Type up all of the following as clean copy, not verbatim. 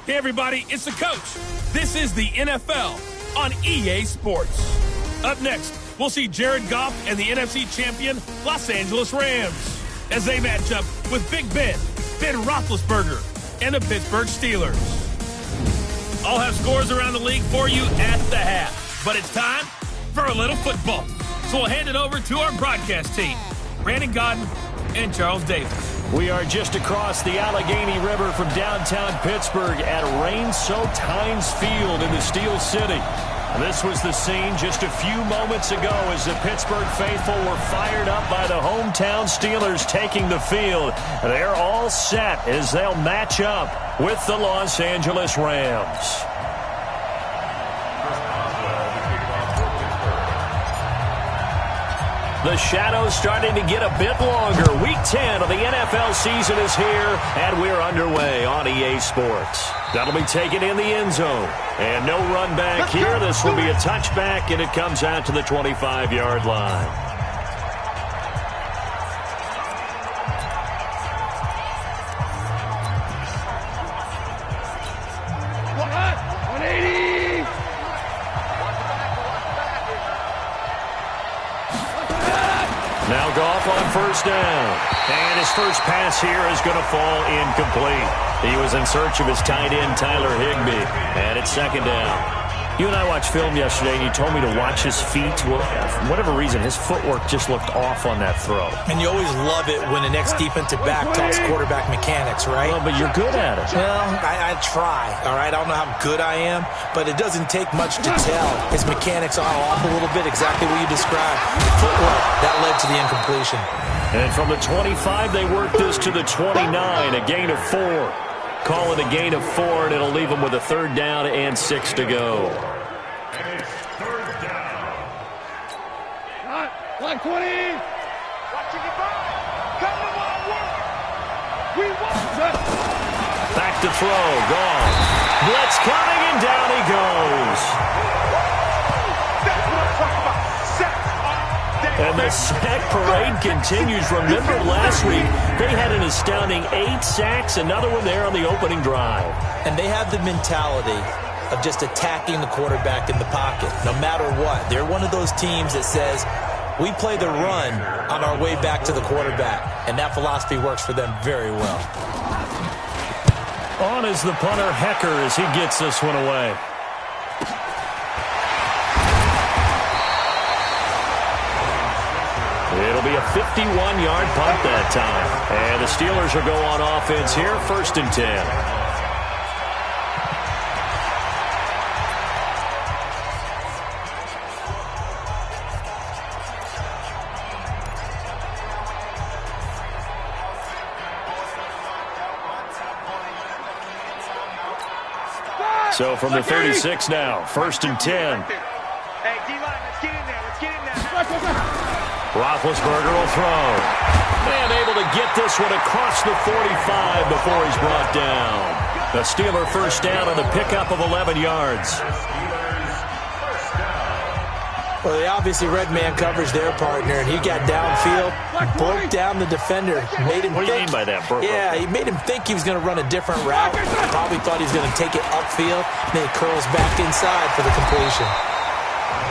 Hey, everybody, it's the coach. This is the NFL on EA Sports. Up next, we'll see Jared Goff and the NFC champion Los Angeles Rams as they match up with Big Ben Roethlisberger, and the Pittsburgh Steelers. I'll have scores around the league for you at the half, but it's time for a little football. So we'll hand it over to our broadcast team, Brandon Godden and Charles Davis. We are just across the Allegheny River from downtown Pittsburgh at rain-soaked Heinz Field in the Steel City. This was the scene just a few moments ago as the Pittsburgh faithful were fired up by the hometown Steelers taking the field. They're all set as they'll match up with the Los Angeles Rams. The shadow's starting to get a bit longer. Week 10 of the NFL season is here, and we're underway on EA Sports. That'll be taken in the end zone. And no run back here. This will be a touchback, and it comes out to the 25-yard line. Now Goff on first down. And his first pass here is going to fall incomplete. He was in search of his tight end, Tyler Higbee. And it's second down. You and I watched film yesterday, and you told me to watch his feet. Well, for whatever reason, his footwork just looked off on that throw. And you always love it when the next defensive back talks quarterback mechanics, right? Well, but you're good at it. Well, I try, all right? I don't know how good I am, but it doesn't take much to tell. His mechanics are off a little bit, exactly what you described. Footwork, that led to the incompletion. And from the 25, they work this to the 29, a gain of 4. Call it a gain of 4, and it'll leave them with a third down and 6 to go. Line 20. Watching it back. Come on, work. We want it. Back to throw. Gone. Blitz coming, and down he goes. That's what I'm talking about. Sack. And the sack parade continues. Remember last week, they had an astounding 8 sacks, another one there on the opening drive. And they have the mentality of just attacking the quarterback in the pocket, no matter what. They're one of those teams that says, we play the run on our way back to the quarterback, and that philosophy works for them very well. On is the punter, Hecker, as he gets this one away. It'll be a 51-yard punt that time. And the Steelers will go on offense here, 1st and 10. So from the 36 now, 1st and 10. Hey, D-line, let's get in there. Let's get in there. Roethlisberger will throw. And able to get this one across the 45 before he's brought down. The Steeler first down on the pickup of 11 yards. Well, they obviously red man coverage their partner, and he got downfield, broke down the defender, made him What do you mean by that, bro? Yeah, he made him think he was going to run a different route. Probably thought he was going to take it upfield, then he curls back inside for the completion.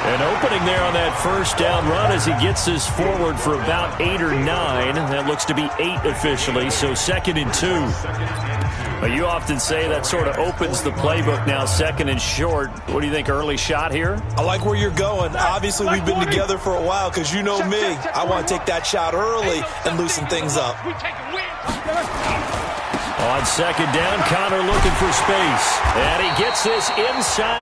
An opening there on that first down run as he gets this forward for about 8 or 9. That looks to be 8 officially, so 2nd and 2. But you often say that sort of opens the playbook now, 2nd and short. What do you think, early shot here? I like where you're going. Obviously, we've been together for a while because you know me. I want to take that shot early and loosen things up. On 2nd down, Connor looking for space. And he gets this inside.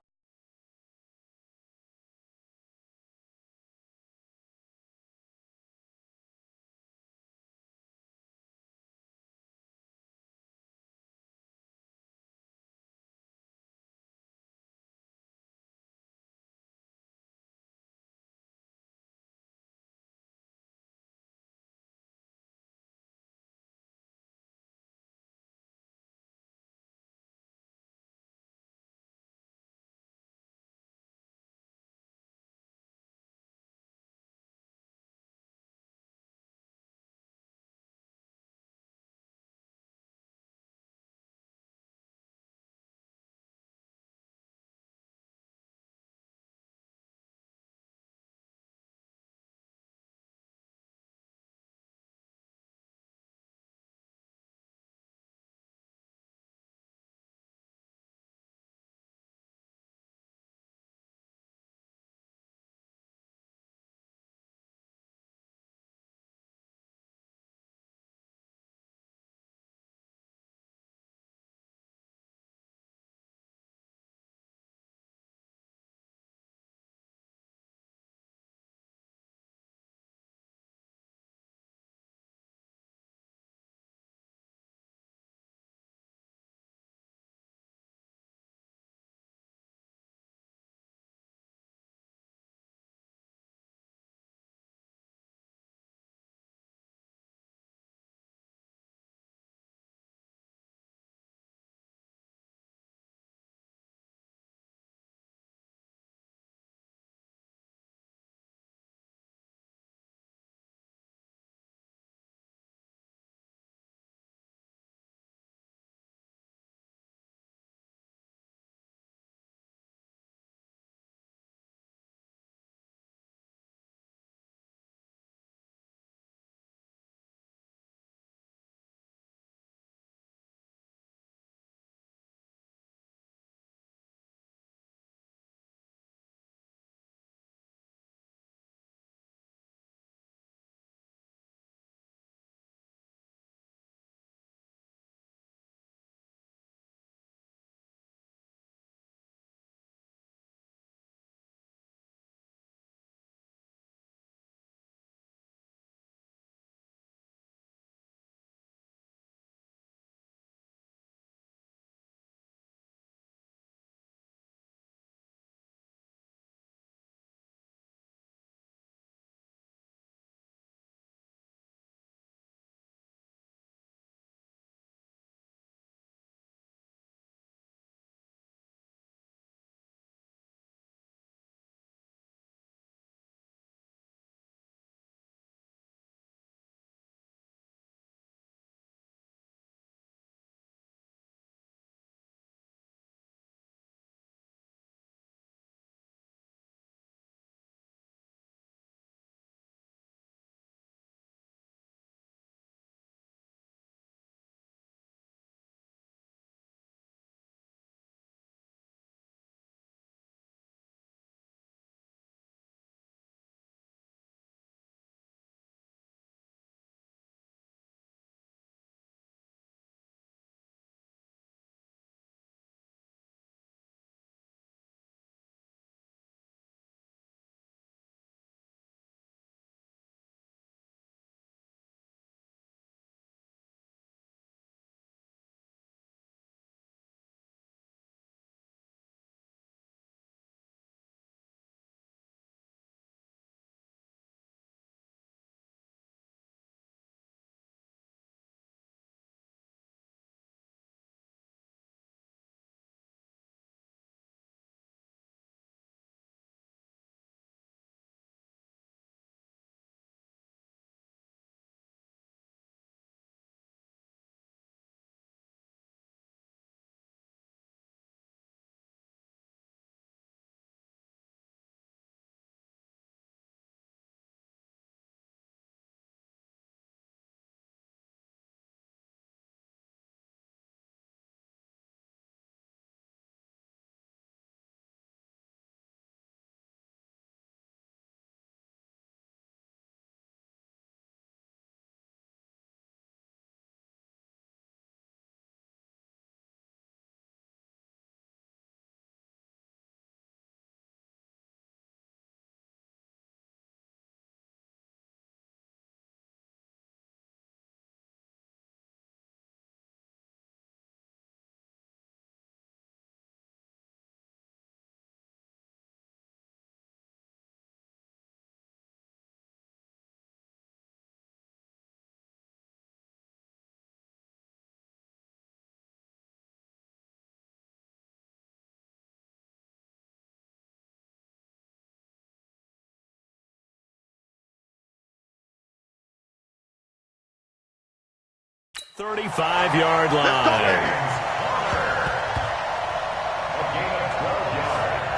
35-yard line.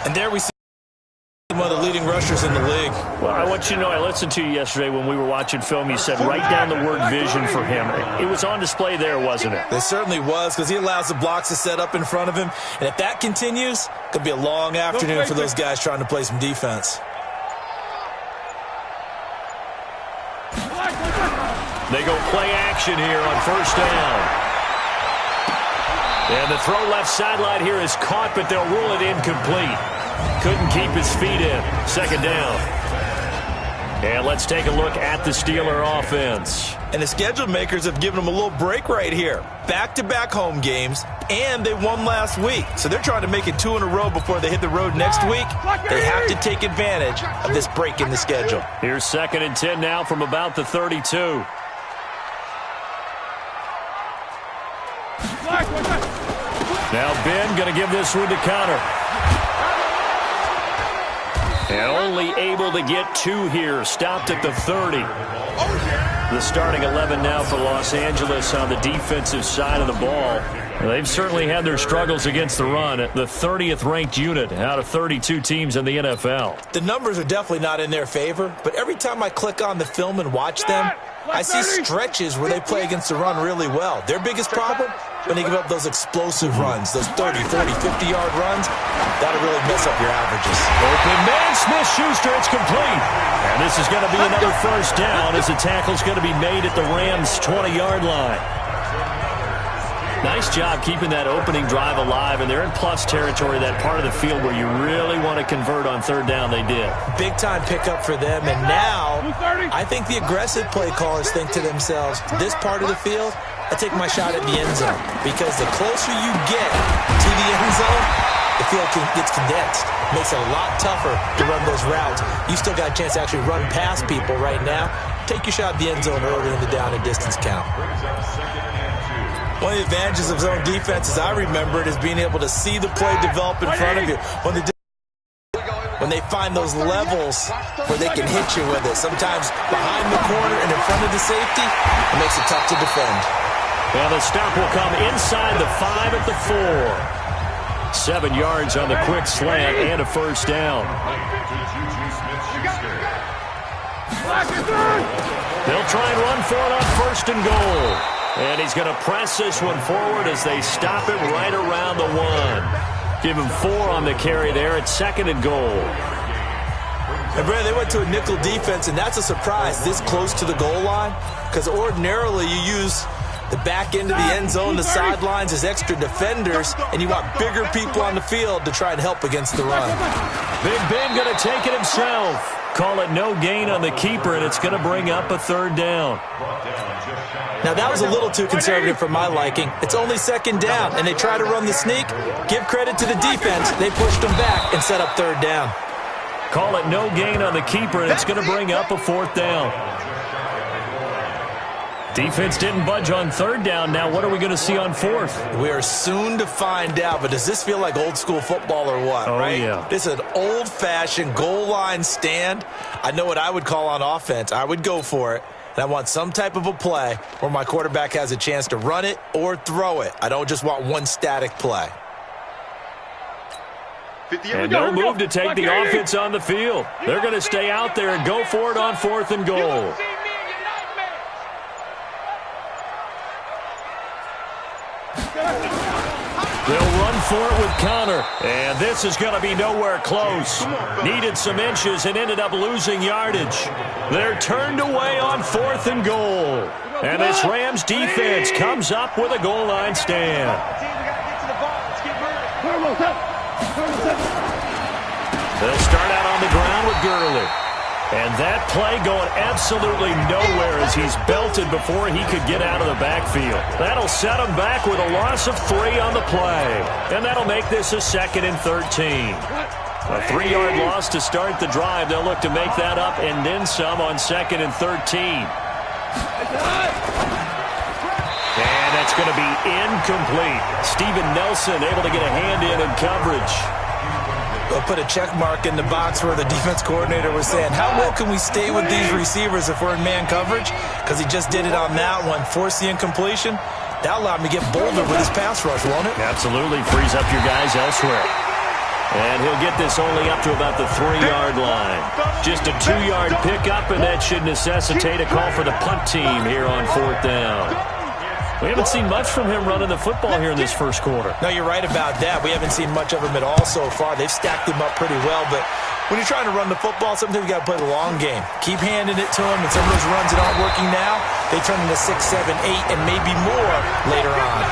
And there we see one of the leading rushers in the league. Well, I want you to know, I listened to you yesterday when we were watching film. You said write down the word vision for him. It was on display there, wasn't it? It certainly was, because he allows the blocks to set up in front of him. And if that continues, it could be a long afternoon for those guys trying to play some defense. They go play action here on first down. And the throw left sideline here is caught, but they'll rule it incomplete. Couldn't keep his feet in. Second down. And let's take a look at the Steeler offense. And the schedule makers have given them a little break right here. Back-to-back home games, and they won last week. So they're trying to make it 2 in a row before they hit the road next week. They have to take advantage of this break in the schedule. Here's 2nd and 10 now from about the 32. Now Ben going to give this one to Connor. And only able to get 2 here. Stopped at the 30. The starting 11 now for Los Angeles on the defensive side of the ball. They've certainly had their struggles against the run. The 30th ranked unit out of 32 teams in the NFL. The numbers are definitely not in their favor, but every time I click on the film and watch them, I see stretches where they play against the run really well. Their biggest problem, when they give up those explosive runs, those 30, 40, 50-yard runs, that'll really mess up your averages. Open man, Smith-Schuster, it's complete. And this is going to be another first down as the tackle's going to be made at the Rams' 20-yard line. Nice job keeping that opening drive alive, and they're in plus territory, that part of the field where you really want to convert on third down. They did. Big-time pickup for them, and now I think the aggressive play callers think to themselves, this part of the field, I take my shot at the end zone, because the closer you get to the end zone, the field gets condensed. It makes it a lot tougher to run those routes. You still got a chance to actually run past people right now. Take your shot at the end zone early in the down and distance count. One of the advantages of zone defense, as I remember it, is being able to see the play develop in front of you. When they find those levels where they can hit you with it, sometimes behind the corner and in front of the safety, it makes it tough to defend. Well, the stop will come inside the 5 at the 4. 7 yards on the quick slant and a first down. They'll try and run for it on first and goal. And he's going to press this one forward as they stop it right around the 1. Give him 4 on the carry there at 2nd and goal. And Brad, they went to a nickel defense, and that's a surprise this close to the goal line, because ordinarily you use the back end of the end zone, the sidelines as extra defenders, and you want bigger people on the field to try and help against the run. Big Ben going to take it himself. Call it no gain on the keeper, and it's going to bring up a third down. Now, that was a little too conservative for my liking. It's only 2nd down, and they try to run the sneak. Give credit to the defense. They pushed them back and set up third down. Call it no gain on the keeper, and it's going to bring up a 4th down. Defense didn't budge on third down. Now, what are we going to see on 4th? We are soon to find out, but does this feel like old school football or what, right? Yeah. This is an old-fashioned goal line stand. I know what I would call on offense. I would go for it. And I want some type of a play where my quarterback has a chance to run it or throw it. I don't just want one static play. And no move to take the offense on the field. They're going to stay out there and go for it on 4th and goal. They'll run for it with Connor. And this is going to be nowhere close. Needed some inches and ended up losing yardage. They're turned away on 4th and goal. And this Rams defense comes up with a goal line stand. They'll start out on the ground with Gurley. And that play going absolutely nowhere as he's belted before he could get out of the backfield. That'll set him back with a loss of 3 on the play. And that'll make this a 2nd and 13. A 3-yard loss to start the drive. They'll look to make that up and then some on 2nd and 13. And that's going to be incomplete. Steven Nelson able to get a hand in coverage. put a check mark in the box where the defense coordinator was saying, how well can we stay with these receivers if we're in man coverage? Because he just did it on that one, forced the incompletion. That allowed him to get bolder with his pass rush, won't it? Absolutely. Frees up your guys elsewhere. And he'll get this only up to about the 3-yard line. Just a 2-yard pickup, and that should necessitate a call for the punt team here on 4th down. We haven't seen much from him running the football here in this first quarter. No, you're right about that. We haven't seen much of him at all so far. They've stacked him up pretty well, but when you're trying to run the football, sometimes you got to play the long game. Keep handing it to him, and some of those runs that aren't working now, they turn into 6, 7, 8, and maybe more later on.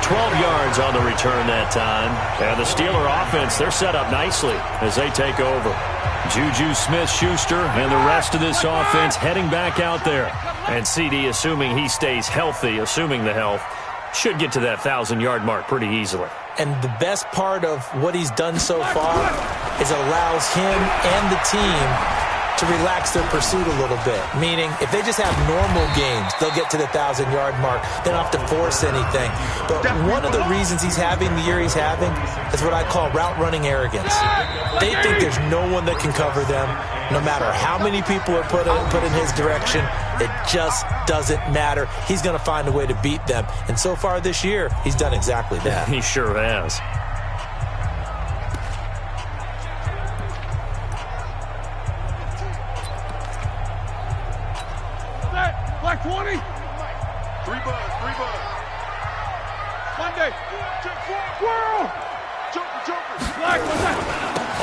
12 yards on the return that time. And the Steeler offense, they're set up nicely as they take over. Juju Smith-Schuster and the rest of this offense heading back out there. And CD, assuming he stays healthy, assuming the health, should get to that 1,000-yard mark pretty easily. And the best part of what he's done so far is it allows him and the team to relax their pursuit a little bit. Meaning, if they just have normal games, they'll get to the 1,000-yard mark. They don't have to force anything. But one of the reasons he's having the year he's having is what I call route running arrogance. They think there's no one that can cover them. No matter how many people are put in his direction, it just doesn't matter. He's going to find a way to beat them. And so far this year, he's done exactly that. He sure has. Black 20. 3 buzz. Monday. Squirrel. Joker. Black, what's that?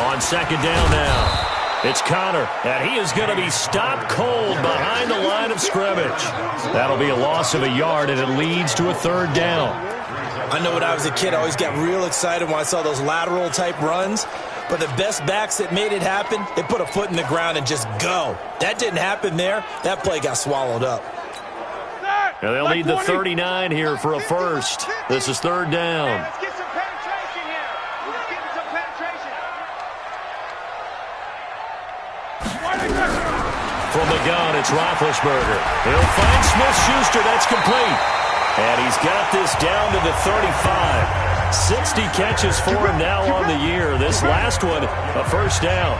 On 2nd down now. It's Connor, and he is going to be stopped cold behind the line of scrimmage. That'll be a loss of a yard, and it leads to a 3rd down. I know when I was a kid, I always got real excited when I saw those lateral-type runs. But the best backs that made it happen, they put a foot in the ground and just go. That didn't happen there. That play got swallowed up. And they'll need the 39 here for a first. This is 3rd down. Let's get some penetration here. Let's get some penetration. From the gun, it's Roethlisberger. He'll find Smith-Schuster. That's complete. And he's got this down to the 35. 60 catches for him now on the year. This last one, a first down.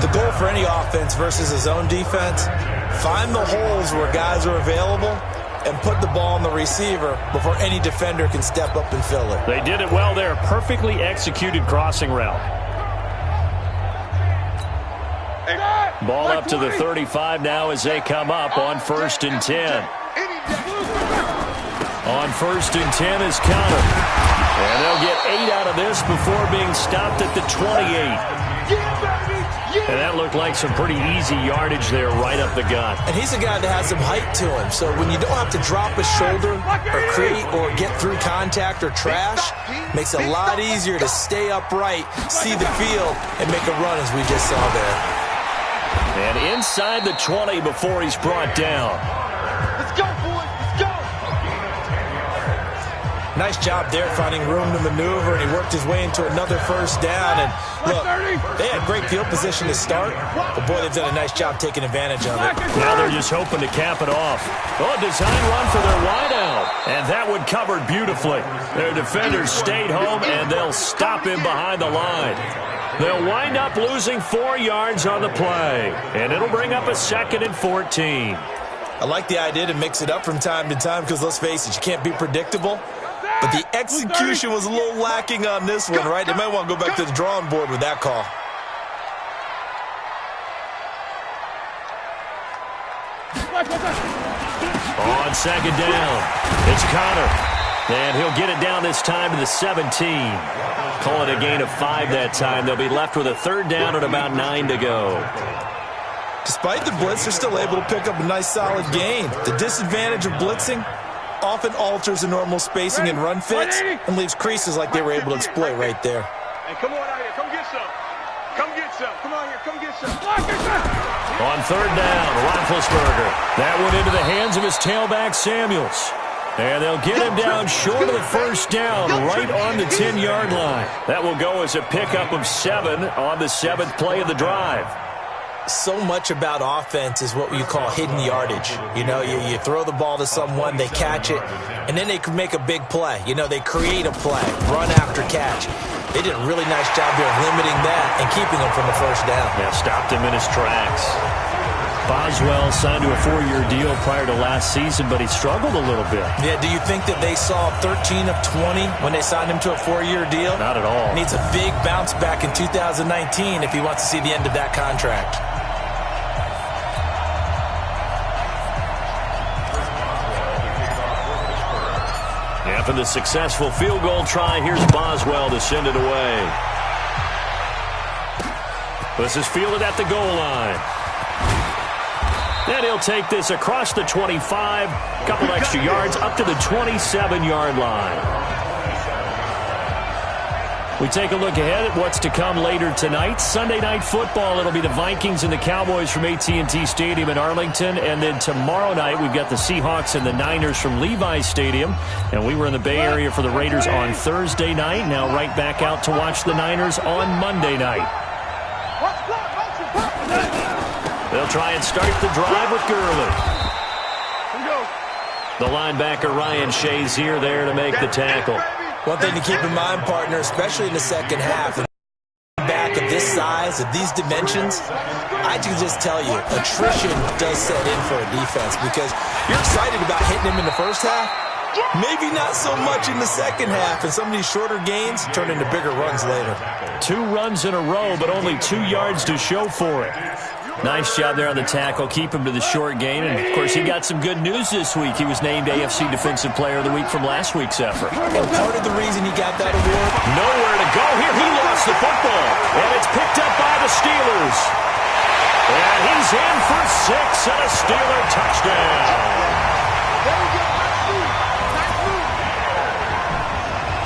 The goal for any offense versus his own defense, find the holes where guys are available and put the ball on the receiver before any defender can step up and fill it. They did it well there. Perfectly executed crossing route. Ball up to the 35 now as they come up on 1st and 10. On 1st and 10 is Connor. And they'll get 8 out of this before being stopped at the 28. And that looked like some pretty easy yardage there right up the gut. And he's a guy that has some height to him. So when you don't have to drop a shoulder or create or get through contact or trash, makes it a lot easier to stay upright, see the field, and make a run as we just saw there. And inside the 20 before he's brought down. Let's go, boys. Let's go. Nice job there finding room to maneuver, and he worked his way into another first down. And look, they had great field position to start, but boy, they've done a nice job taking advantage of it. Now they're just hoping to cap it off. Oh, a design run for their wideout. And that one covered beautifully. Their defenders stayed home, and they'll stop him behind the line. They'll wind up losing 4 yards on the play, and it'll bring up a 2nd and 14. I like the idea to mix it up from time to time because, let's face it, you can't be predictable. But the execution was a little lacking on this one, right? They might want to go back to the drawing board with that call. On 2nd down, it's Connor. And he'll get it down this time to the 17. Call it a gain of 5 that time. They'll be left with a 3rd down and about 9 to go. Despite the blitz, they're still able to pick up a nice solid gain. The disadvantage of blitzing often alters the normal spacing and run fits and leaves creases like they were able to exploit right there. Hey, come on out here. Come get some. Come get some. Come on here. Come get some. On 3rd down, Roethlisberger. That went into the hands of his tailback, Samuels. And they'll get him down short of the first down, right on the 10-yard line. That will go as a pickup of 7 on the 7th play of the drive. So much about offense is what you call hidden yardage. You know, you throw the ball to someone, they catch it, and then they can make a big play. You know, they create a play, run after catch. They did a really nice job there of limiting that and keeping him from a first down. Yeah, stopped him in his tracks. Boswell signed to a 4-year deal prior to last season, but he struggled a little bit. Yeah, do you think that they saw 13 of 20 when they signed him to a 4-year deal? Not at all. Needs a big bounce back in 2019 if he wants to see the end of that contract. After the successful field goal try, here's Boswell to send it away. This is fielded at the goal line. And he'll take this across the 25, couple extra yards, up to the 27-yard line. We take a look ahead at what's to come later tonight. Sunday Night Football, it'll be the Vikings and the Cowboys from AT&T Stadium in Arlington. And then tomorrow night, we've got the Seahawks and the Niners from Levi's Stadium. And we were in the Bay Area for the Raiders on Thursday night. Now right back out to watch the Niners on Monday night. They'll try and start the drive with Gurley. The linebacker Ryan Shazier there to make the tackle. One thing to keep in mind, partner, especially in the second half, back of this size, of these dimensions, I can just tell you, attrition does set in for a defense because you're excited about hitting him in the first half, maybe not so much in the second half, and some of these shorter gains turn into bigger runs later. 2 runs in a row, but only 2 yards to show for it. Nice job there on the tackle. Keep him to the short gain. And, of course, he got some good news this week. He was named AFC Defensive Player of the Week from last week's effort. And part of the reason he got that award? Nowhere to go here. He lost the football. And it's picked up by the Steelers. And he's in for 6 and a Steeler touchdown. There we go.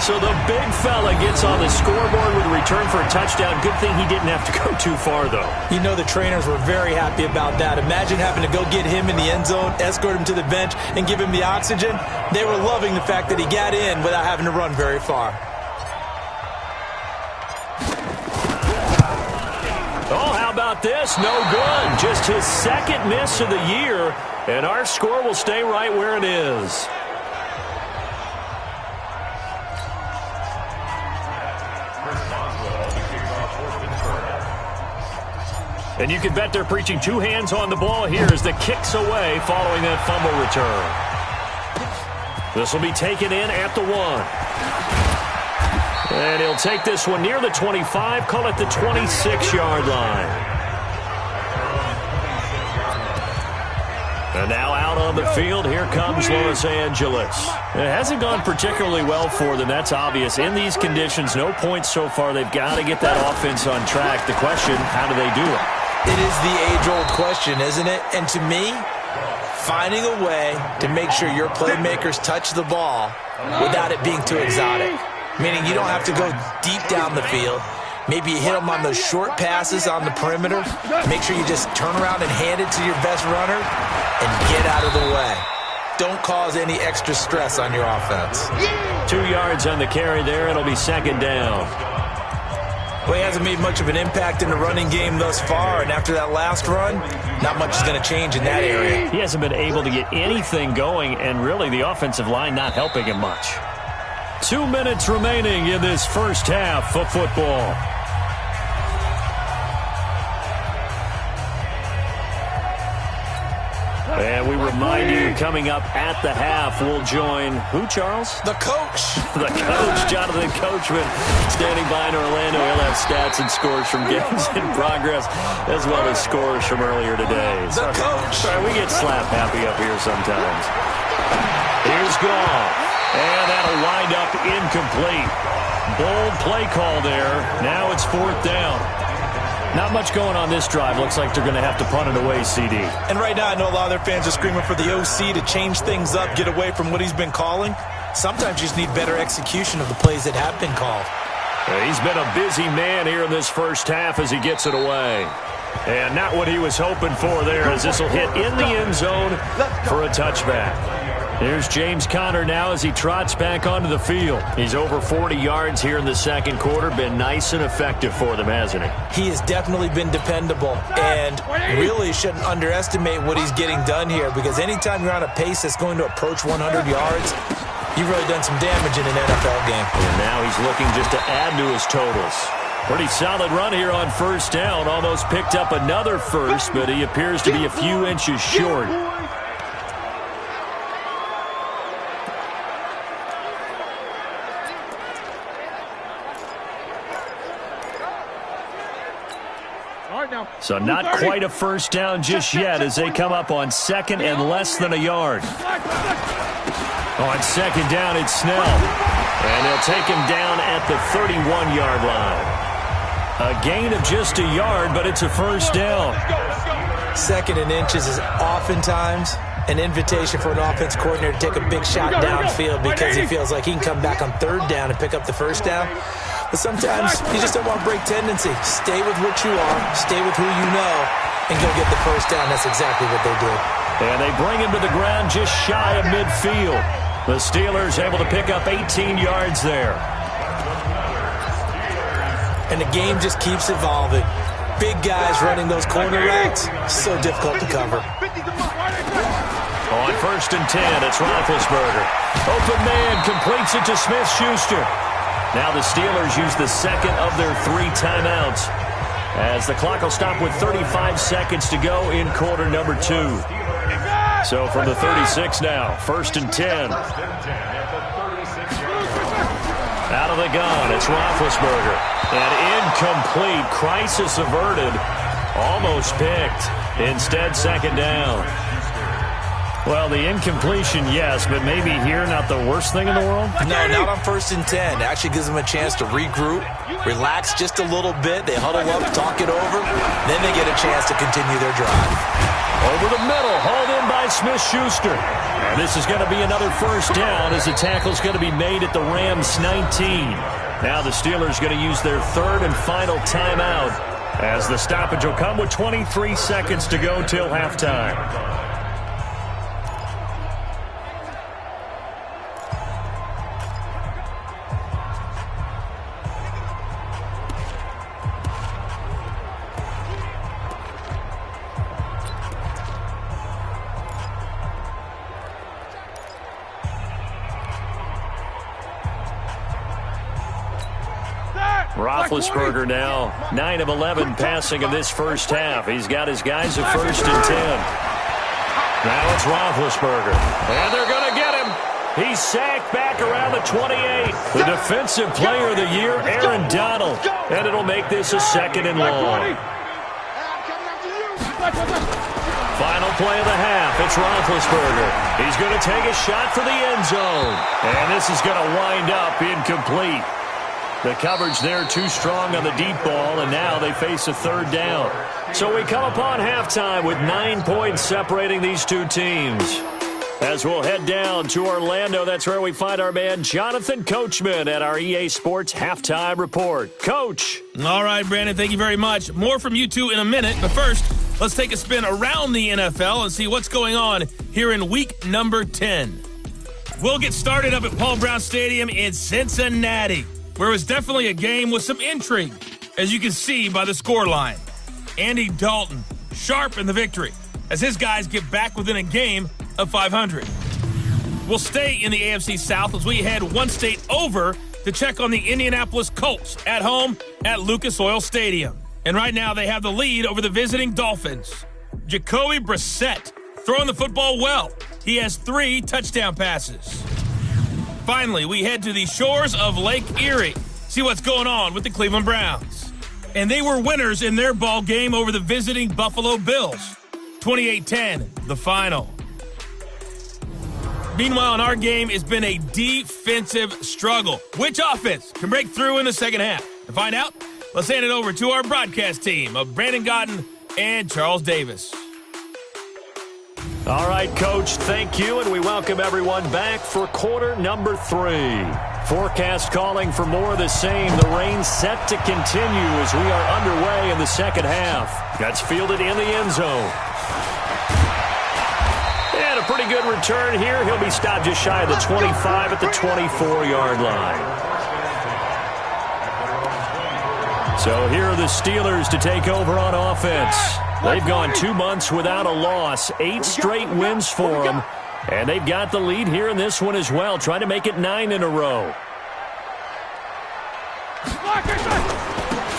So the big fella gets on the scoreboard with a return for a touchdown. Good thing he didn't have to go too far, though. You know the trainers were very happy about that. Imagine having to go get him in the end zone, escort him to the bench, and give him the oxygen. They were loving the fact that he got in without having to run very far. Oh, how about this? No good. Just his second miss of the year, and our score will stay right where it is. And you can bet they're preaching 2 hands on the ball here as the kick's away following that fumble return. This will be taken in at the 1. And he'll take this one near the 25, call it the 26-yard line. And now out on the field, here comes Los Angeles. It hasn't gone particularly well for them, that's obvious. In these conditions, no points so far. They've got to get that offense on track. The question, how do they do it? It is the age-old question, isn't it? And to me, finding a way to make sure your playmakers touch the ball without it being too exotic. Meaning you don't have to go deep down the field. Maybe you hit them on those short passes on the perimeter. Make sure you just turn around and hand it to your best runner and get out of the way. Don't cause any extra stress on your offense. 2 yards on the carry there. It'll be second down. Well, he hasn't made much of an impact in the running game thus far, and after that last run, not much is going to change in that area. He hasn't been able to get anything going, and really the offensive line not helping him much. 2 minutes remaining in this first half of football. And we remind you, coming up at the half, we'll join who, Charles? The coach. The coach, Jonathan Coachman, standing by in Orlando. He'll have stats and scores from games in progress, as well as scores from earlier today. The coach. Sorry, we get slap happy up here sometimes. Here's Goff. And that'll wind up incomplete. Bold play call there. Now it's 4th down. Not much going on this drive. Looks like they're going to have to punt it away, CD. And right now I know a lot of their fans are screaming for the OC to change things up, get away from what he's been calling. Sometimes you just need better execution of the plays that have been called. He's been a busy man here in this first half as he gets it away. And not what he was hoping for there, as this will hit in the end zone for a touchback. Here's James Conner now as he trots back onto the field. He's over 40 yards here in the second quarter. Been nice and effective for them, hasn't he? He has definitely been dependable, and really shouldn't underestimate what he's getting done here, because anytime you're on a pace that's going to approach 100 yards, You've really done some damage in an NFL game. And now he's looking just to add to his totals. Pretty solid run here on first down. Almost picked up another first, but he appears to be a few inches short. So not quite a first down just yet as they come up on second and less than a yard. On second down, it's Snell. And they'll take him down at the 31-yard line. A gain of just a yard, but it's a first down. Second and inches is oftentimes an invitation for an offense coordinator to take a big shot downfield because he feels like he can come back on third down and pick up the first down. But sometimes you just don't want to break tendency. Stay with what you are, stay with who you know, and go get the first down. That's exactly what they did. And they bring him to the ground just shy of midfield. The Steelers able to pick up 18 yards there. And the game just keeps evolving. Big guys running those corner routes, so difficult to cover. On first and 10, it's Roethlisberger. Open man completes it to Smith-Schuster. Now the Steelers use the second of their 3 timeouts as the clock will stop with 35 seconds to go in quarter number 2. So from the 36 now, first and 10. Out of the gun, it's Roethlisberger. And incomplete, crisis averted, almost picked. Instead, second down. Well, the incompletion, yes, but maybe here not the worst thing in the world? No, not on first and 10. Actually gives them a chance to regroup, relax just a little bit. They huddle up, talk it over. Then they get a chance to continue their drive. Over the middle, hauled in by Smith-Schuster. And this is going to be another first down as the tackle's going to be made at the Rams 19. Now the Steelers going to use their third and final timeout as the stoppage will come with 23 seconds to go till halftime. Roethlisberger now 9 of 11 passing in this first half. He's got his guys at first and 10. Now it's Roethlisberger. And they're going to get him. He's sacked back around the 28. The defensive player of the year, Aaron Donald. And it'll make this a second and long. Final play of the half. It's Roethlisberger. He's going to take a shot for the end zone. And this is going to wind up incomplete. The coverage there too strong on the deep ball, and now they face a third down. So we come upon halftime with 9 points separating these two teams. As we'll head down to Orlando, that's where we find our man Jonathan Coachman at our EA Sports Halftime Report. Coach. All right, Brandon, thank you very much. More from you two in a minute, but first, let's take a spin around the NFL and see what's going on here in week number 10. We'll get started up at Paul Brown Stadium in Cincinnati, where it was definitely a game with some intrigue, as you can see by the scoreline. Andy Dalton, sharp in the victory, as his guys get back within a game of 500. We'll stay in the AFC South as we head one state over to check on the Indianapolis Colts at home at Lucas Oil Stadium. And right now they have the lead over the visiting Dolphins. Jacoby Brissett throwing the football well. He has 3 touchdown passes. Finally, we head to the shores of Lake Erie, see what's going on with the Cleveland Browns. And they were winners in their ball game over the visiting Buffalo Bills. 28-10, the final. Meanwhile, in our game, it's been a defensive struggle. Which offense can break through in the second half? To find out, let's hand it over to our broadcast team of Brandon Godden and Charles Davis. All right, Coach, thank you, and we welcome everyone back for quarter number 3. Forecast calling for more of the same. The rain set to continue as we are underway in the second half. That's fielded in the end zone. And a pretty good return here. He'll be stopped just shy of the 25 at the 24-yard line. So here are the Steelers to take over on offense. They've gone 2 months without a loss, 8 straight wins for them. And they've got the lead here in this one as well, trying to make it 9 in a row.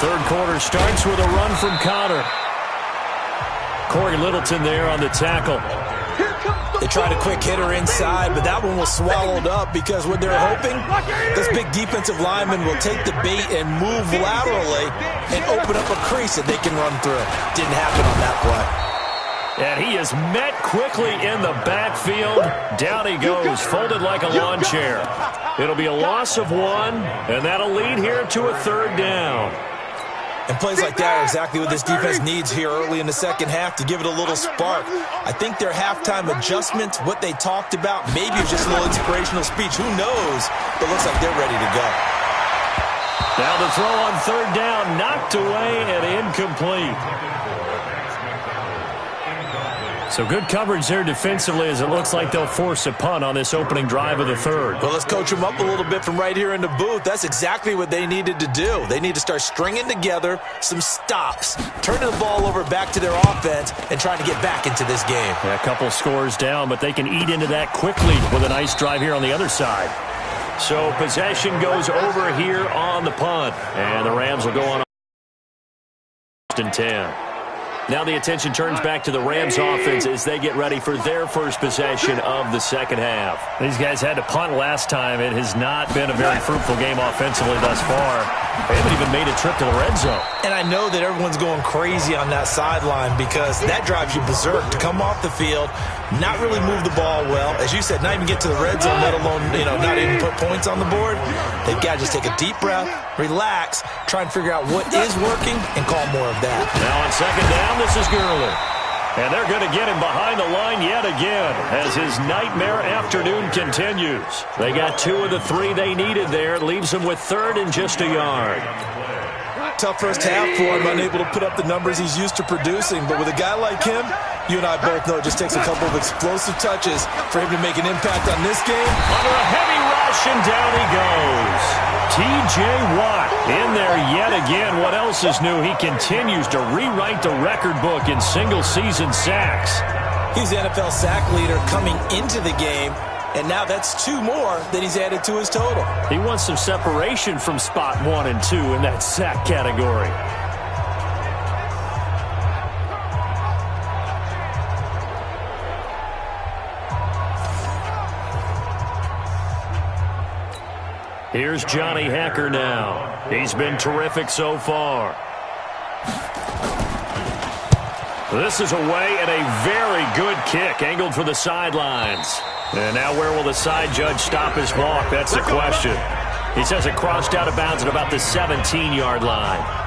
Third quarter starts with a run from Connor. Corey Littleton there on the tackle. They tried a quick hitter inside, but that one was swallowed up because what they're hoping, this big defensive lineman will take the bait and move laterally and open up a crease that they can run through. Didn't happen on that play. And he is met quickly in the backfield. Down he goes, folded like a lawn chair. It'll be a loss of 1, and that'll lead here to a third down. And plays like that are exactly what this defense needs here early in the second half to give it a little spark. I think their halftime adjustments, what they talked about, maybe it's just a little inspirational speech. Who knows? But looks like they're ready to go. Now the throw on third down, knocked away and incomplete. So good coverage there defensively as it looks like they'll force a punt on this opening drive of the third. Well, let's coach them up a little bit from right here in the booth. That's exactly what they needed to do. They need to start stringing together some stops, turning the ball over back to their offense, and trying to get back into this game. Yeah, a couple scores down, but they can eat into that quickly with a nice drive here on the other side. So possession goes over here on the punt, and the Rams will go on 1st and 10. Now the attention turns back to the Rams offense as they get ready for their first possession of the second half. These guys had to punt last time. It has not been a very fruitful game offensively thus far. They haven't even made a trip to the red zone. And I know that everyone's going crazy on that sideline because that drives you berserk to come off the field, not really move the ball well. As you said, not even get to the red zone, let alone, not even put points on the board. They've got to just take a deep breath, relax, try and figure out what is working, and call more of that. Now on second down, this is Gurley. And they're going to get him behind the line yet again as his nightmare afternoon continues. They got 2 of the 3 they needed there. Leaves them with 3rd and just a yard. Tough first half for him, unable to put up the numbers he's used to producing. But with a guy like him, you and I both know it just takes a couple of explosive touches for him to make an impact on this game. Under a heavy rush, and down he goes. T.J. Watt in there yet again. What else is new? He continues to rewrite the record book in single-season sacks. He's the NFL sack leader coming into the game, and now that's 2 more that he's added to his total. He wants some separation from spot 1 and 2 in that sack category. Here's Johnny Hacker now. He's been terrific so far. This is away and a very good kick, angled for the sidelines. And now where will the side judge stop his walk? That's the question. He says it crossed out of bounds at about the 17-yard line.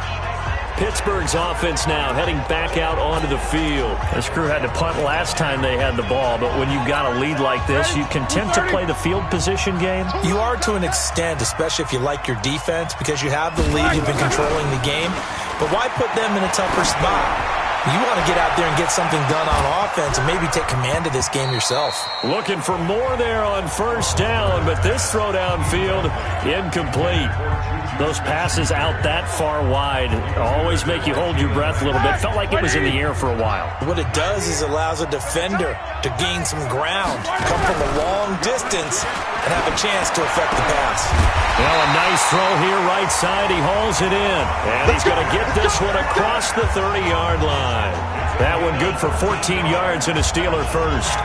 Pittsburgh's offense now heading back out onto the field. This crew had to punt last time they had the ball, but when you've got a lead like this, you content to play the field position game? You are to an extent, especially if you like your defense, because you have the lead, you've been controlling the game. But why put them in a tougher spot? You want to get out there and get something done on offense and maybe take command of this game yourself. Looking for more there on first down, but this throw downfield incomplete. Those passes out that far wide always make you hold your breath a little bit. Felt like it was in the air for a while. What it does is allows a defender to gain some ground, come from a long distance, and have a chance to affect the pass. Well, a nice throw here right side. He hauls it in, and he's going to get this one across the 30-yard line. That one good for 14 yards and a Steeler first.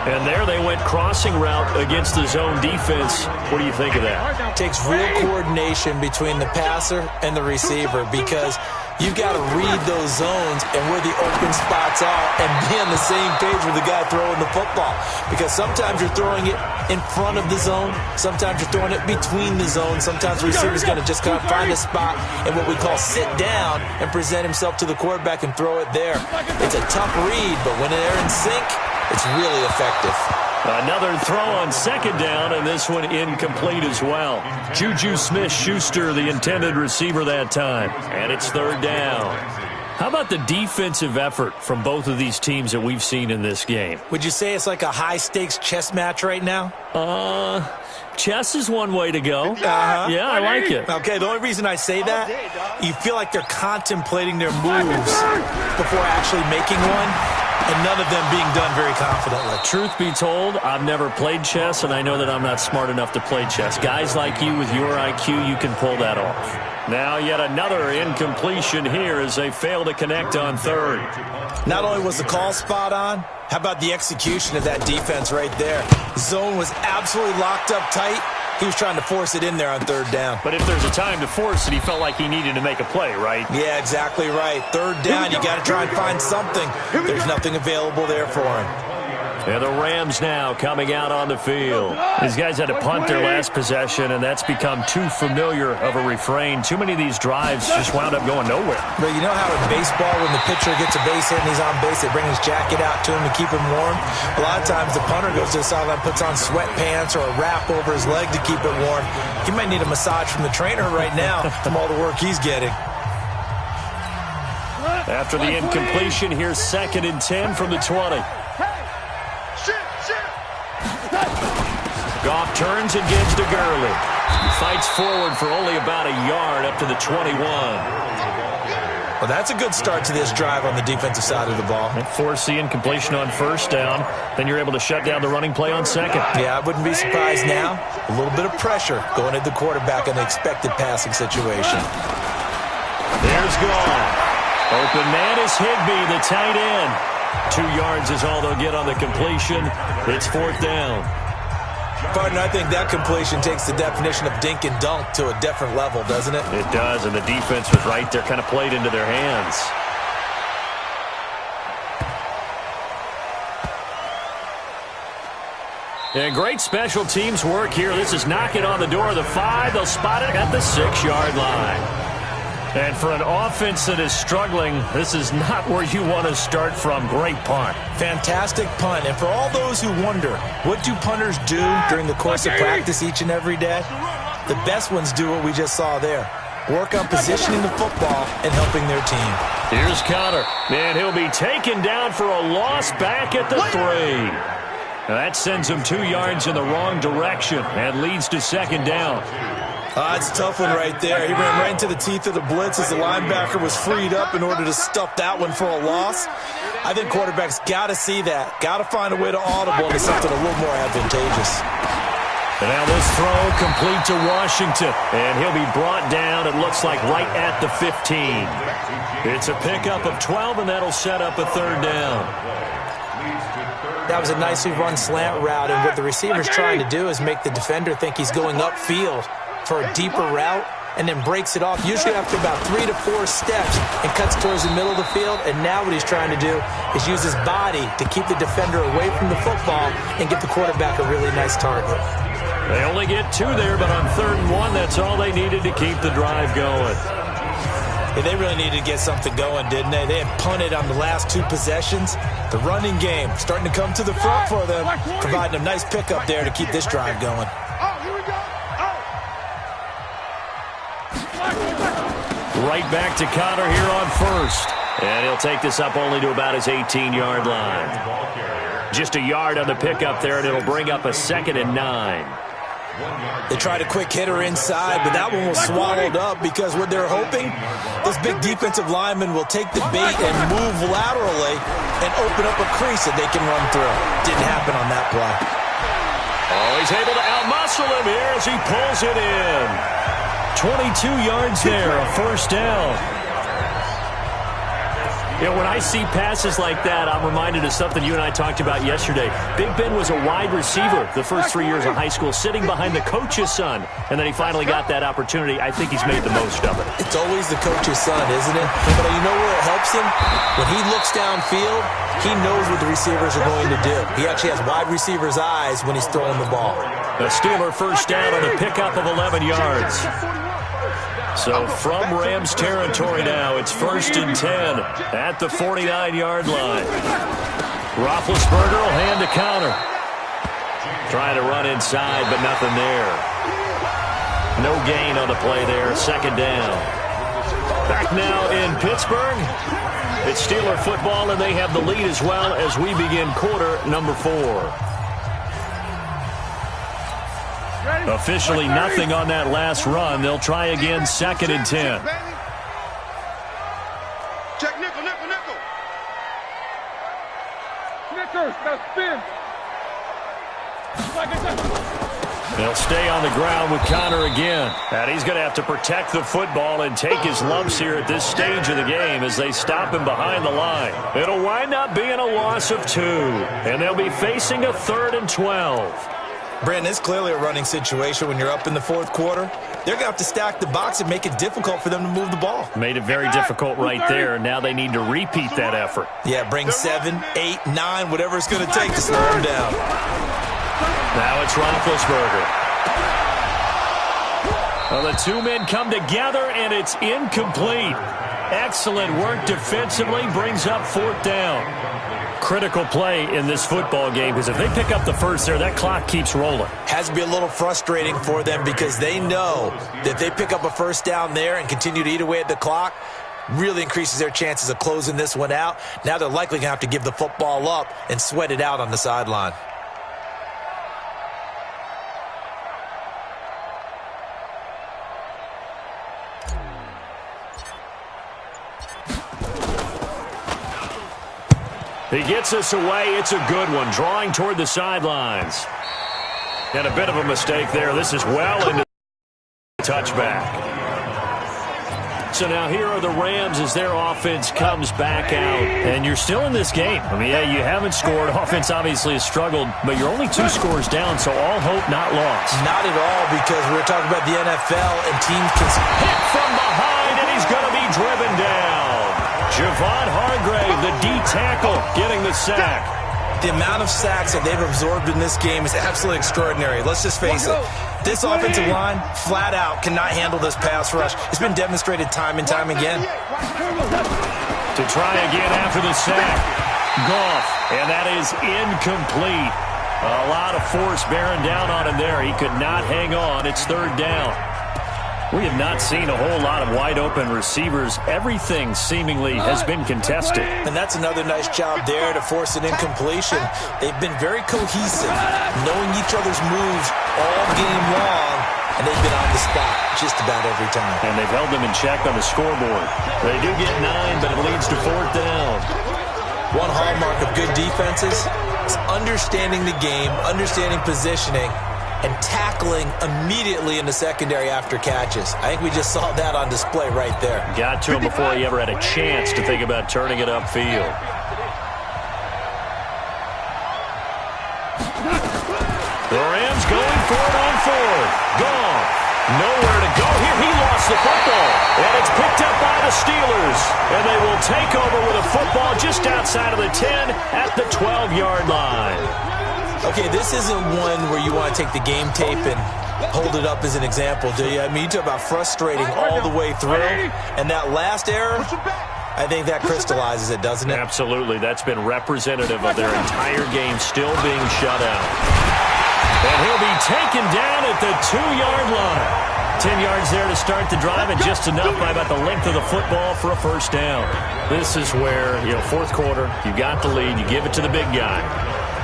And there they went crossing route against the zone defense. What do you think of that? Takes real coordination between the passer and the receiver because you've got to read those zones and where the open spots are and be on the same page with the guy throwing the football. Because sometimes you're throwing it in front of the zone. Sometimes you're throwing it between the zones. Sometimes the receiver's going to just kind of find a spot and what we call sit down and present himself to the quarterback and throw it there. It's a tough read, but when they're in sync, it's really effective. Another throw on second down, and this one incomplete as well. Juju Smith-Schuster, the intended receiver that time. And it's third down. How about the defensive effort from both of these teams that we've seen in this game? Would you say it's like a high-stakes chess match right now? Chess is one way to go. Yeah, I like it. Okay, the only reason I say that, you feel like they're contemplating their moves before actually making one. and none of them being done very confidently. Truth be told, I've never played chess, and I know that I'm not smart enough to play chess. Guys like you with your IQ, you can pull that off. Now yet another incompletion here as they fail to connect on third. Not only was the call spot on, how about the execution of that defense right there? Zone was absolutely locked up tight. He was trying to force it in there on third down. But if there's a time to force it, he felt like he needed to make a play, right? Yeah, exactly right. Third down, you got to try and find something. There's nothing available there for him. And the Rams now coming out on the field. These guys had to punt their last possession, and that's become too familiar of a refrain. Too many of these drives just wound up going nowhere. But you know how in baseball, when the pitcher gets a base hit and he's on base, they bring his jacket out to him to keep him warm? A lot of times the punter goes to the sideline, puts on sweatpants or a wrap over his leg to keep it warm. He might need a massage from the trainer right now from all the work he's getting. After the incompletion, here's 2nd and 10 from the 20. Goff turns and gives to Gurley. Fights forward for only about a yard up to the 21. Well, that's a good start to this drive on the defensive side of the ball. And force the incompletion on first down. Then you're able to shut down the running play on second. Yeah, I wouldn't be surprised now. A little bit of pressure going at the quarterback in an expected passing situation. There's Goff. Open man is Higbee, the tight end. 2 yards is all they'll get on the completion. It's 4th down. Partner, I think that completion takes the definition of dink and dunk to a different level, doesn't it? It does, and the defense was right there, kind of played into their hands. And great special teams work here. This is knocking on the door of the 5. They'll spot it at the 6-yard line. And for an offense that is struggling, this is not where you want to start from. Great punt. Fantastic punt. And for all those who wonder, what do punters do during the course of practice each and every day? The best ones do what we just saw there. Work on positioning the football and helping their team. Here's Connor. And he'll be taken down for a loss back at the 3. Now that sends him 2 yards in the wrong direction and leads to 2nd down. It's a tough one right there. He ran right into the teeth of the blitz as the linebacker was freed up in order to stuff that one for a loss. I think quarterbacks got to see that. Got to find a way to audible into something a little more advantageous. And now this throw complete to Washington. And he'll be brought down, it looks like, right at the 15. It's a pickup of 12, and that'll set up a 3rd down. That was a nicely run slant route, and what the receiver's trying to do is make the defender think he's going upfield for a deeper route, and then breaks it off, usually after about 3 to 4 steps, and cuts towards the middle of the field. And now what he's trying to do is use his body to keep the defender away from the football and give the quarterback a really nice target. They only get 2 there, but on 3rd and 1, that's all they needed to keep the drive going. Yeah, they really needed to get something going, didn't they? They had punted on the last 2 possessions. The running game starting to come to the front for them, providing a nice pickup there to keep this drive going. Right back to Connor here on 1st. And he'll take this up only to about his 18-yard line. Just a yard on the pickup there, and it'll bring up a 2nd and 9. They tried a quick hitter inside, but that one was swallowed up because what they're hoping, this big defensive lineman will take the bait and move laterally and open up a crease that they can run through. Didn't happen on that play. Oh, he's able to outmuscle him here as he pulls it in. 22 yards there, a 1st down. You know, when I see passes like that, I'm reminded of something you and I talked about yesterday. Big Ben was a wide receiver the first 3 years of high school, sitting behind the coach's son, and then he finally got that opportunity. I think he's made the most of it. It's always the coach's son, isn't it? But you know where it helps him? When he looks downfield, he knows what the receivers are going to do. He actually has wide receivers' eyes when he's throwing the ball. A Steeler 1st down on the pickup of 11 yards. So from Rams territory now, it's 1st and 10 at the 49-yard line. Roethlisberger will hand to Connor. Trying to run inside, but nothing there. No gain on the play there, 2nd down. Back now in Pittsburgh. It's Steeler football, and they have the lead as well as we begin quarter number 4. Officially nothing on that last run. They'll try again, 2nd and 10. Check nickel, nickel, nickel. that curse. Now spin. They'll stay on the ground with Connor again. And he's going to have to protect the football and take his lumps here at this stage of the game as they stop him behind the line. It'll wind up being a loss of 2. And they'll be facing a 3rd and 12. Brandon, it's clearly a running situation when you're up in the 4th quarter. They're going to have to stack the box and make it difficult for them to move the ball. Made it very difficult right there. Now they need to repeat that effort. Yeah, bring 7, 8, 9, whatever it's going to take to slow them down. Now it's Roethlisberger. Well, the 2 men come together, and it's incomplete. Excellent work defensively, brings up 4th down. Critical play in this football game, because if they pick up the first there, that clock keeps rolling. Has to be a little frustrating for them because they know that if they pick up a first down there and continue to eat away at the clock, really increases their chances of closing this one out. Now they're likely going to have to give the football up and sweat it out on the sideline. He gets us away. It's a good one, drawing toward the sidelines. And a bit of a mistake there. This is well into the touchback. So now here are the Rams as their offense comes back out. And you're still in this game. I mean, yeah, you haven't scored. Offense obviously has struggled, but you're only 2 scores down, so all hope not lost. Not at all, because we're talking about the NFL and teams can hit from behind, and he's going to be driven down. Javon Hargrave, the D tackle, getting the sack. The amount of sacks that they've absorbed in this game is absolutely extraordinary. Let's just face it. This offensive line, flat out, cannot handle this pass rush. It's been demonstrated time and time again. To try again after the sack. Goff, and that is incomplete. A lot of force bearing down on him there. He could not hang on. It's 3rd down. We have not seen a whole lot of wide-open receivers. Everything seemingly has been contested. And that's another nice job there to force an incompletion. They've been very cohesive, knowing each other's moves all game long, and they've been on the spot just about every time. And they've held them in check on the scoreboard. They do get 9, but it leads to 4th down. One hallmark of good defenses is understanding the game, understanding positioning, and tackling immediately in the secondary after catches. I think we just saw that on display right there. Got to him before he ever had a chance to think about turning it upfield. The Rams going for it on 4th. Gone. Nowhere to go here. He lost the football. And it's picked up by the Steelers. And they will take over with a football just outside of the 10 at the 12-yard line. Okay, this isn't one where you want to take the game tape and hold it up as an example, do you? I mean, you talk about frustrating all the way through, and that last error, I think that crystallizes it, doesn't it? Absolutely. That's been representative of their entire game still being shut out. And he'll be taken down at the 2-yard line. 10 yards there to start the drive, and just enough by about the length of the football for a first down. This is where, 4th quarter, you got the lead, you give it to the big guy.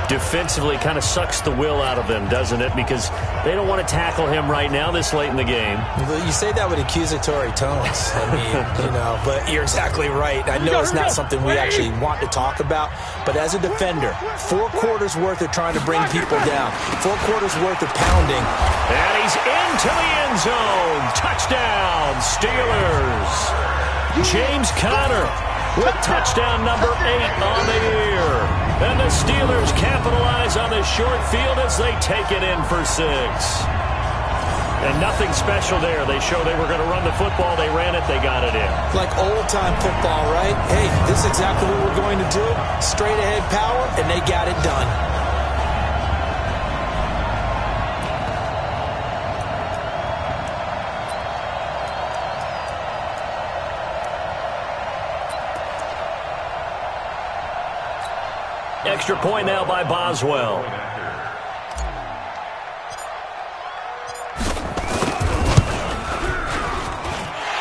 Defensively kind of sucks the will out of them, doesn't it? Because they don't want to tackle him right now this late in the game. Well, you say that with accusatory tones. I mean, but you're exactly right. I know it's not something we actually want to talk about, but as a defender, 4 quarters worth of trying to bring people down, 4 quarters worth of pounding. And he's into the end zone. Touchdown, Steelers. James Conner with touchdown number 8 on the year. And the Steelers capitalize on the short field as they take it in for 6. And nothing special there. They show they were going to run the football. They ran it. They got it in. Like old-time football, right? Hey, this is exactly what we're going to do. Straight-ahead power, and they got it done. Extra point now by Boswell.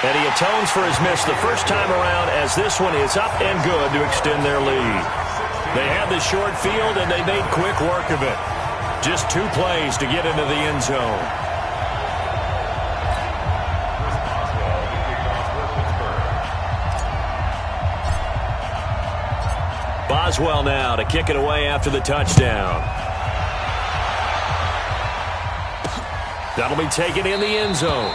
And he atones for his miss the first time around, as this one is up and good to extend their lead. They had the short field, and they made quick work of it. Just 2 plays to get into the end zone. Boswell now to kick it away after the touchdown. That'll be taken in the end zone.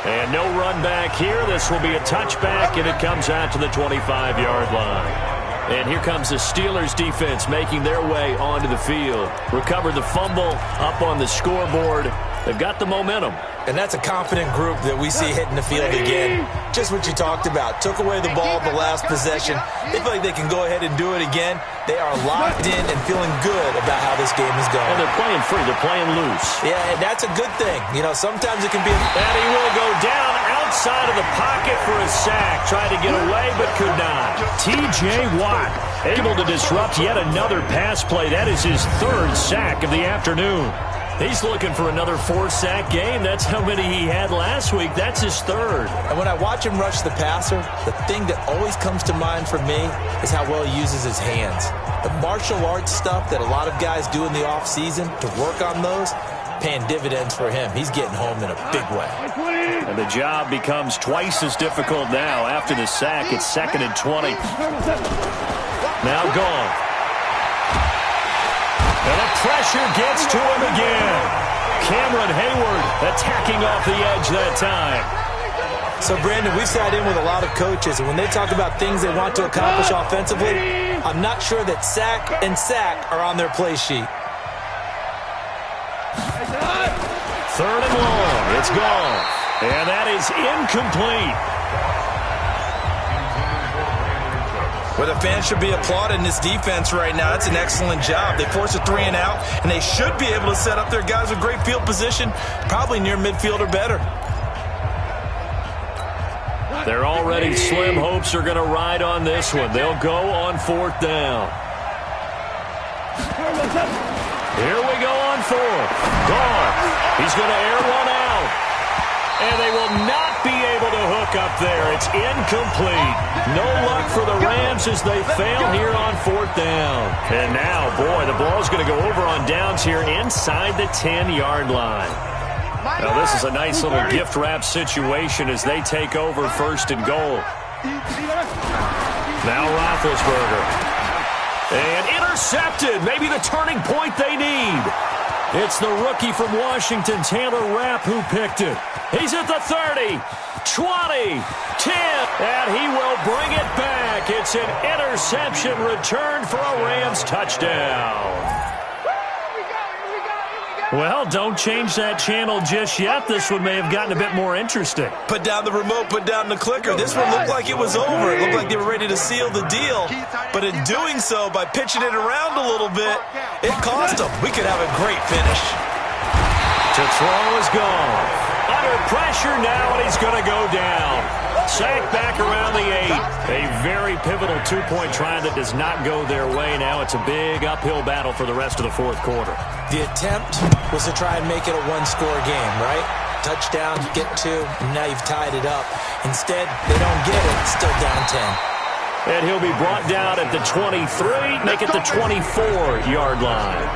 And no run back here. This will be a touchback, and it comes out to the 25-yard line. And here comes the Steelers defense making their way onto the field. Recovered the fumble, up on the scoreboard. They've got the momentum. And that's a confident group that we see hitting the field again. Just what you talked about. Took away the ball the last possession. They feel like they can go ahead and do it again. They are locked in and feeling good about how this game is going. And they're playing free. They're playing loose. Yeah, and that's a good thing. You know, sometimes it can be... And he will go down outside of the pocket for a sack. Tried to get away, but could not. T.J. Watt able to disrupt yet another pass play. That is his third sack of the afternoon. He's looking for another 4-sack game. That's how many he had last week. That's his third. And when I watch him rush the passer, the thing that always comes to mind for me is how well he uses his hands. The martial arts stuff that a lot of guys do in the offseason to work on those, paying dividends for him. He's getting home in a big way. And the job becomes twice as difficult now. After the sack, it's 2nd and 20. Now gone. And the pressure gets to him again. Cameron Hayward attacking off the edge that time. So, Brandon, we've sat in with a lot of coaches, and when they talk about things they want to accomplish offensively, I'm not sure that sack and sack are on their play sheet. 3rd and long. It's gone. And that is incomplete. Well, the fans should be applauding this defense right now. It's an excellent job. They force a 3-and-out, and they should be able to set up their guys with great field position, probably near midfield or better. They're already slim hopes are going to ride on this one. They'll go on 4th down. Here we go on 4th. Gone. He's going to air one out. And they will not be able to hook up there. It's incomplete. No luck for the Rams as they fail here on 4th down. And now, boy, the ball's going to go over on downs here inside the 10-yard line. Now, this is a nice little gift wrap situation as they take over 1st and goal. Now Roethlisberger. And intercepted. Maybe the turning point they need. It's the rookie from Washington, Taylor Rapp, who picked it. He's at the 30, 20, 10, and he will bring it back. It's an interception return for a Rams touchdown. Well, don't change that channel just yet. This one may have gotten a bit more interesting. Put down the remote, put down the clicker. This one looked like it was over. It looked like they were ready to seal the deal. But in doing so, by pitching it around a little bit, it cost them. We could have a great finish. To throw is gone. Under pressure now, and he's going to go down. Sack back around the 8. A very pivotal 2-point try that does not go their way. Now it's a big uphill battle for the rest of the 4th quarter. The attempt was to try and make it a one-score game, right? Touchdown, get 2, and now you've tied it up. Instead, they don't get it. Still down 10. And he'll be brought down at the 23, make it the 24-yard line.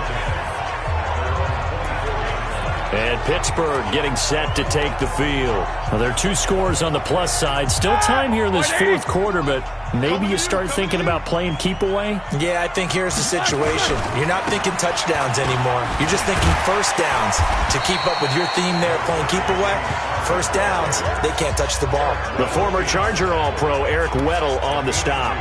And Pittsburgh getting set to take the field. Well, there are 2 scores on the plus side. Still time here in this 4th quarter, but maybe you start thinking about playing keep away? Yeah, I think here's the situation. You're not thinking touchdowns anymore. You're just thinking first downs. To keep up with your theme there, playing keep away, first downs, they can't touch the ball. The former Charger All-Pro Eric Weddle on the stop.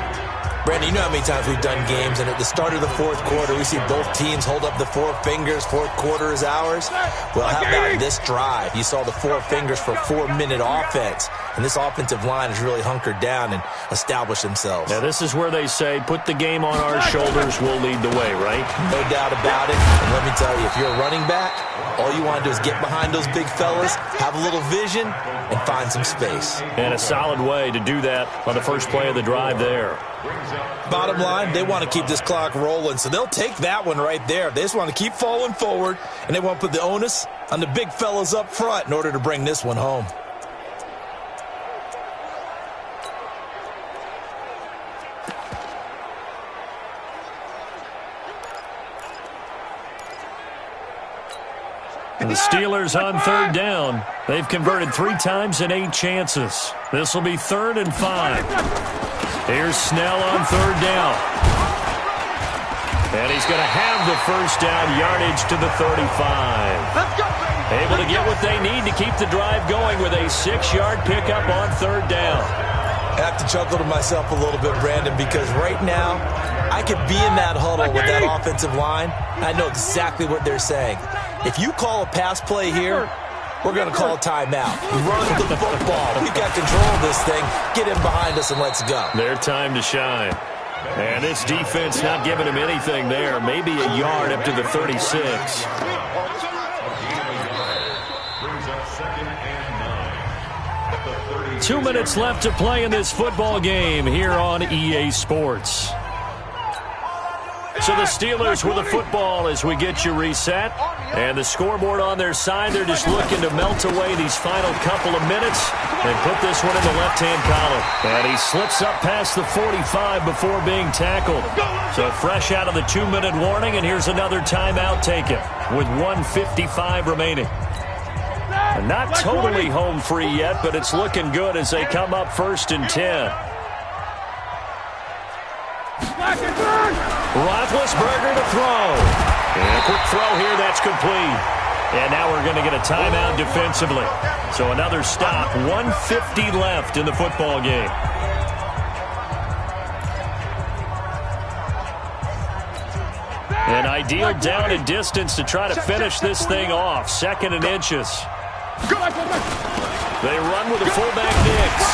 Brandon, you know how many times we've done games, and at the start of the 4th quarter, we see both teams hold up the 4 fingers, 4th quarter is ours. Well, how about this drive? You saw the 4 fingers for a 4-minute offense, and this offensive line has really hunkered down and established themselves. Now, this is where they say, put the game on our shoulders, we'll lead the way, right? No doubt about it, and let me tell you, if you're a running back, all you want to do is get behind those big fellas, have a little vision, and find some space. And a solid way to do that on the first play of the drive there. Bottom line, they want to keep this clock rolling, so they'll take that one right there. They just want to keep falling forward, and they want to put the onus on the big fellas up front in order to bring this one home. And the Steelers on 3rd down. They've converted 3 times in 8 chances. This will be 3rd and 5. Here's Snell on 3rd down. And he's going to have the first down, yardage to the 35. Let's go, baby. Able to get what they need to keep the drive going with a 6-yard pickup on third down. I have to chuckle to myself a little bit, Brandon, because right now I could be in that huddle with that offensive line. I know exactly what they're saying. If you call a pass play here, we're going to call a timeout. Run the football. We've got control of this thing. Get in behind us and let's go. Their time to shine. And this defense not giving him anything there. Maybe a yard up to the 36. 2 minutes left to play in this football game here on EA Sports. So the Steelers with the football as we get you reset. And the scoreboard on their side, they're just looking to melt away these final couple of minutes and put this one in the left-hand column. And he slips up past the 45 before being tackled. So fresh out of the 2-minute warning, and here's another timeout taken with 1:55 remaining. And not totally home free yet, but it's looking good as they come up 1st and 10. Roethlisberger to throw. And a quick throw here, that's complete. And now we're going to get a timeout defensively. So another stop, 1:50 left in the football game. An ideal down and distance to try to finish this thing off. 2nd and inches. They run with the fullback Nix.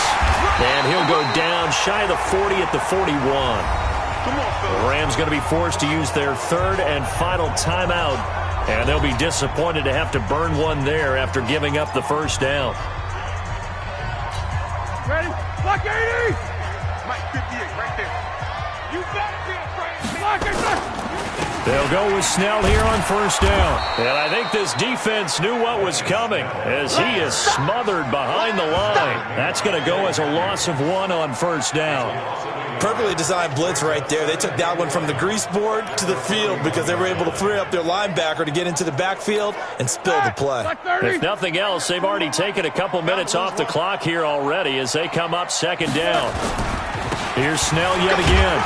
And he'll go down shy of the 40 at the 41. The Rams going to be forced to use their 3rd and final timeout. And they'll be disappointed to have to burn one there after giving up the first down. Ready? Block 80! Mike 58 right there. You better be afraid. Block it! They'll go with Snell here on 1st down. And I think this defense knew what was coming as he is smothered behind the line. That's going to go as a loss of 1 on 1st down. Perfectly designed blitz right there. They took that one from the grease board to the field because they were able to free up their linebacker to get into the backfield and spill the play. If nothing else, they've already taken a couple minutes off the clock here already as they come up 2nd down. Here's Snell yet again.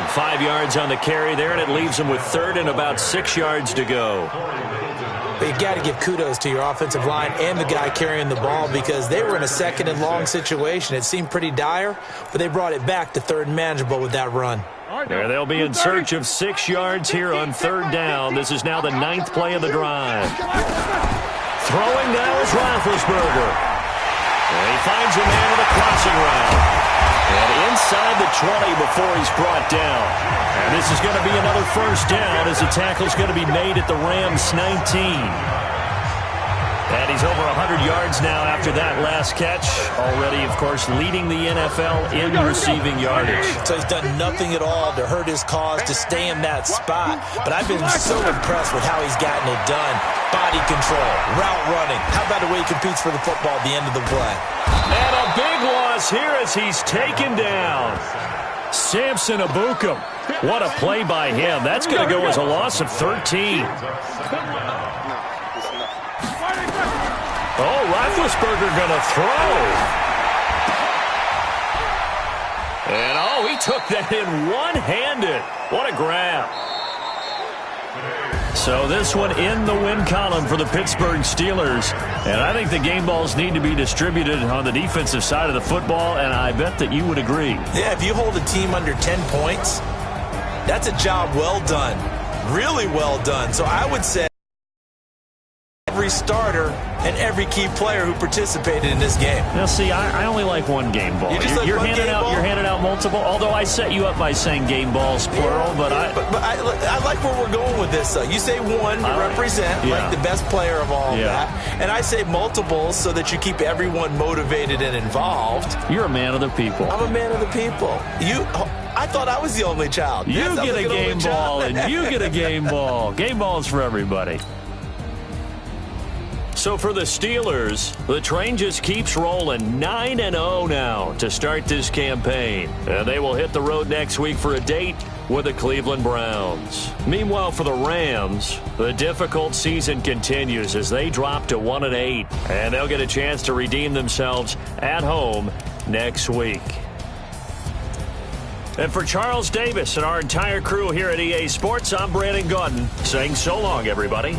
5 yards on the carry there, and it leaves them with 3rd and about 6 yards to go. But you got to give kudos to your offensive line and the guy carrying the ball because they were in a 2nd and long situation. It seemed pretty dire, but they brought it back to 3rd and manageable with that run. There they'll be in search of 6 yards here on 3rd down. This is now the 9th play of the drive. Throwing now is Roethlisberger. And he finds a man with a crossing route. And inside the 20 before he's brought down. And this is going to be another 1st down as the tackle's going to be made at the Rams 19. And he's over 100 yards now after that last catch. Already, of course, leading the NFL in receiving yardage. So he's done nothing at all to hurt his cause, to stay in that spot. But I've been so impressed with how he's gotten it done. Body control, route running. How about the way he competes for the football at the end of the play? And a big loss here as he's taken down. Samson Abukum. What a play by him. That's going to go as a loss of 13. Oh, Roethlisberger going to throw. And, oh, he took that in one-handed. What a grab. So this one in the win column for the Pittsburgh Steelers. And I think the game balls need to be distributed on the defensive side of the football, and I bet that you would agree. Yeah, if you hold a team under 10 points, that's a job well done. Really well done. So I would say every starter and every key player who participated in this game. Now, see, I only like one game ball. You're handing out multiple. Although I set you up by saying game balls plural, but I like where we're going with this. You say one to represent like the best player of all of that, and I say multiples so that you keep everyone motivated and involved. You're a man of the people. I'm a man of the people. I thought I was the only child. You get a game ball, and you get a game ball. Game balls for everybody. So for the Steelers, the train just keeps rolling. 9-0 now to start this campaign. And they will hit the road next week for a date with the Cleveland Browns. Meanwhile, for the Rams, the difficult season continues as they drop to 1-8. And they'll get a chance to redeem themselves at home next week. And for Charles Davis and our entire crew here at EA Sports, I'm Brandon Gaudin saying so long, everybody.